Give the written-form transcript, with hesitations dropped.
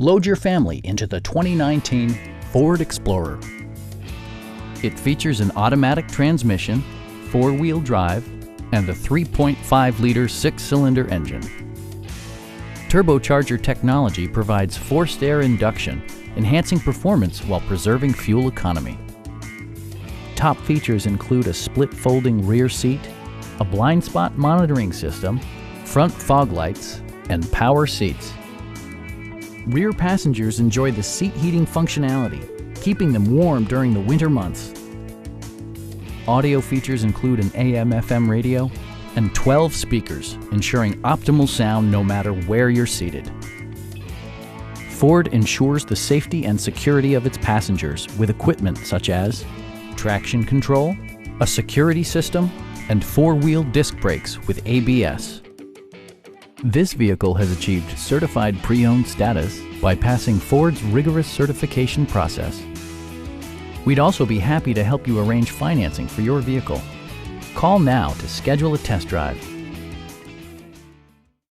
Load your family into the 2019 Ford Explorer. It features an automatic transmission, four-wheel drive, and the 3.5-liter six-cylinder engine. Turbocharger technology provides forced air induction, enhancing performance while preserving fuel economy. Top features include a split folding rear seat, a blind spot monitoring system, front fog lights, and power seats. Rear passengers enjoy the seat heating functionality, keeping them warm during the winter months. Audio features include an AM/FM radio and 12 speakers, ensuring optimal sound no matter where you're seated. Ford ensures the safety and security of its passengers with equipment such as traction control, a security system, and four-wheel disc brakes with ABS. This vehicle has achieved certified pre-owned status by passing Ford's rigorous certification process. We'd also be happy to help you arrange financing for your vehicle. Call now to schedule a test drive.